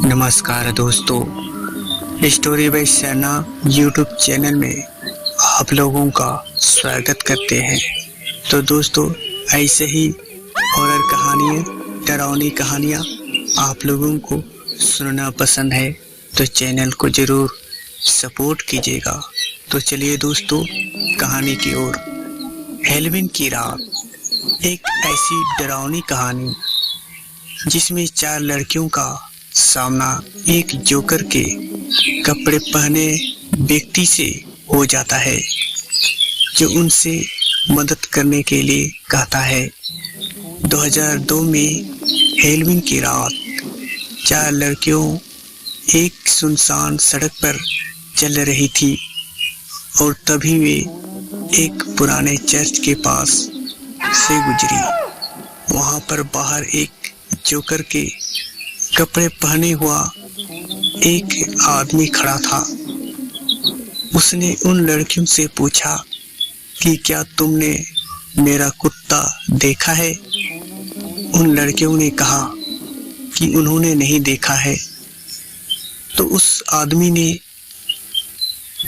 नमस्कार दोस्तों, story by Saina YouTube channel में आप लोगों का स्वागत करते हैं। तो दोस्तों, ऐसे ही हॉरर कहानियाँ, डरावनी कहानियाँ आप लोगों को सुनना पसंद है तो चैनल को ज़रूर सपोर्ट कीजिएगा। तो चलिए दोस्तों, कहानी की ओर। हैलोवीन की रात एक ऐसी डरावनी कहानी जिसमें 4 लड़कियों का सामना एक जोकर के कपड़े पहने व्यक्ति से हो जाता है, जो उनसे मदद करने के लिए कहता है। 2002 में हैलोवीन की रात 4 लड़कियों एक सुनसान सड़क पर चल रही थी और तभी वे एक पुराने चर्च के पास से गुजरी। वहां पर बाहर एक जोकर के कपड़े पहने हुआ एक आदमी खड़ा था। उसने उन लड़कियों से पूछा कि क्या तुमने मेरा कुत्ता देखा है? उन लड़कियों ने कहा कि उन्होंने नहीं देखा है। तो उस आदमी ने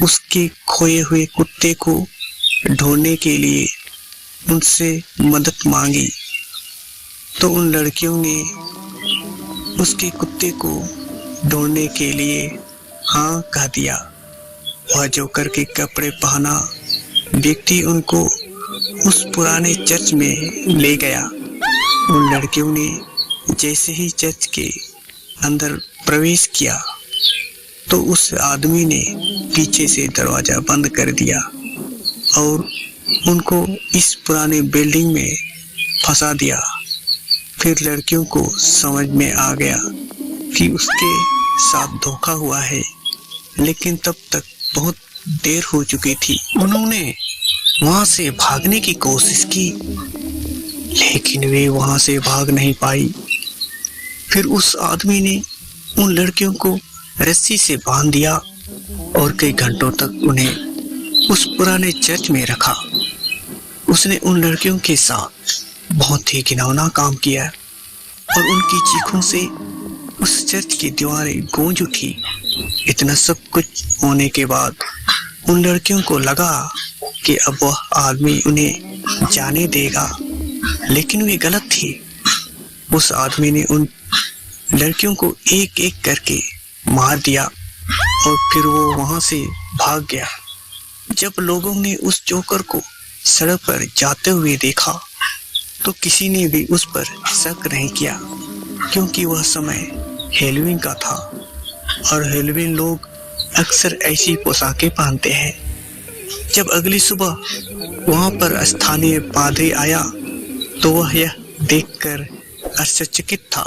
उसके खोए हुए कुत्ते को ढूंढने के लिए उनसे मदद मांगी। तो उन लड़कियों ने उसके कुत्ते को ढूंढने के लिए हाँ कह दिया। वह जोकर के कपड़े पहना व्यक्ति उनको उस पुराने चर्च में ले गया। उन लड़कियों ने जैसे ही चर्च के अंदर प्रवेश किया तो उस आदमी ने पीछे से दरवाजा बंद कर दिया और उनको इस पुराने बिल्डिंग में फंसा दिया। फिर लड़कियों को समझ में आ गया कि उसके साथ धोखा हुआ है, लेकिन तब तक बहुत देर हो चुकी थी। उन्होंने वहां से भागने की कोशिश की, लेकिन वे वहां से भाग नहीं पाई। फिर उस आदमी ने उन लड़कियों को रस्सी से बांध दिया और कई घंटों तक उन्हें उस पुराने चर्च में रखा। उसने उन लड़कियों के साथ बहुत ही घिनौना काम किया और उनकी चीखों से उस चर्च की दीवारें गूंज उठी। इतना सब कुछ होने के बाद उन लड़कियों को लगा कि अब वह आदमी उन्हें जाने देगा, लेकिन वे गलत थी। उस आदमी ने उन लड़कियों को एक एक करके मार दिया और फिर वो वहां से भाग गया। जब लोगों ने उस जोकर को सड़क पर जाते हुए देखा तो किसी ने भी उस पर शक नहीं किया, क्योंकि वह समय हैलोवीन का था और हैलोवीन लोग अक्सर ऐसी पोशाकें पहनते हैं। जब अगली सुबह वहां पर स्थानीय पादरी आया तो वह यह देखकर आश्चर्यचकित था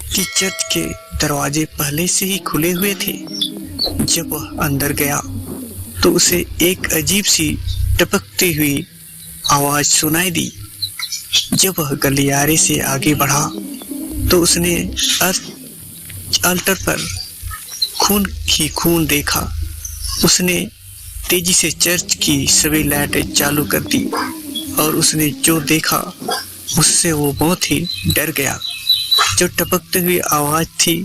कि चर्च के दरवाजे पहले से ही खुले हुए थे। जब वह अंदर गया तो उसे एक अजीब सी टपकती हुई आवाज सुनाई दी। जब वह गलियारे से आगे बढ़ा तो उसने अल्टर पर खून देखा। उसने तेजी से चर्च की सभी लाइटें चालू कर दी और उसने जो देखा उससे वो बहुत ही डर गया। जो टपकती हुई आवाज थी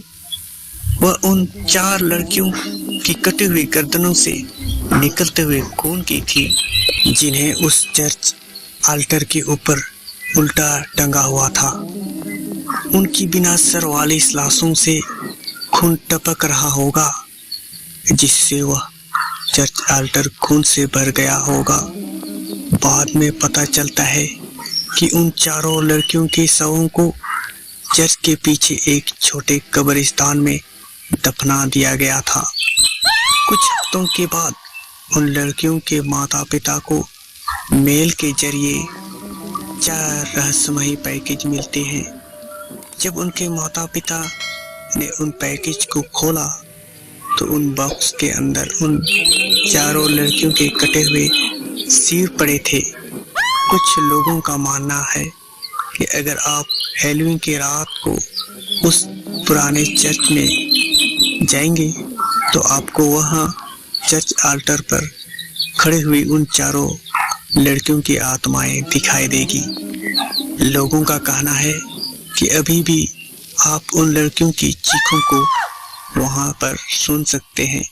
वह उन 4 लड़कियों की कटी हुई गर्दनों से निकलते हुए खून की थी, जिन्हें उस चर्च अल्टर के ऊपर उल्टा टंगा हुआ था। उनकी बिना सर वाली लाशों से खून टपक रहा होगा, जिससे वह चर्च अल्टर खून से भर गया होगा। बाद में पता चलता है कि उन 4 लड़कियों के शवों को चर्च के पीछे एक छोटे कब्रिस्तान में दफना दिया गया था। कुछ हफ्तों के बाद उन लड़कियों के माता पिता को मेल के जरिए 4 रहस्यमयी पैकेज मिलते हैं। जब उनके माता पिता ने उन पैकेज को खोला तो उन बॉक्स के अंदर उन 4 लड़कियों के कटे हुए सिर पड़े थे। कुछ लोगों का मानना है कि अगर आप हैलोवीन की रात को उस पुराने चर्च में जाएंगे तो आपको वहां चर्च अल्टर पर खड़े हुई उन 4 लड़कियों की आत्माएं दिखाई देगी। लोगों का कहना है कि अभी भी आप उन लड़कियों की चीखों को वहां पर सुन सकते हैं,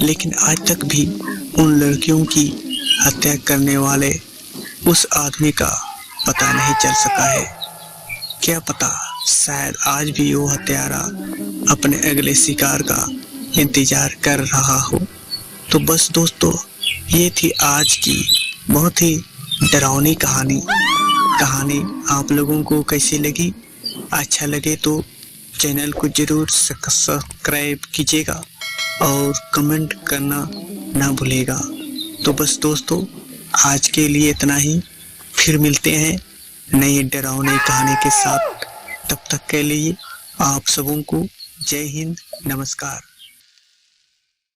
लेकिन आज तक भी उन लड़कियों की हत्या करने वाले उस आदमी का पता नहीं चल सका है। क्या पता शायद आज भी वो हत्यारा अपने अगले शिकार का इंतजार कर रहा हो। तो बस दोस्तों, ये थी आज की बहुत ही डरावनी कहानी। आप लोगों को कैसी लगी? अच्छा लगे तो चैनल को जरूर सब्सक्राइब कीजिएगा और कमेंट करना ना भूलेगा। तो बस दोस्तों, आज के लिए इतना ही। फिर मिलते हैं नई डरावनी कहानी के साथ। तब तक के लिए आप सबों को जय हिंद, नमस्कार।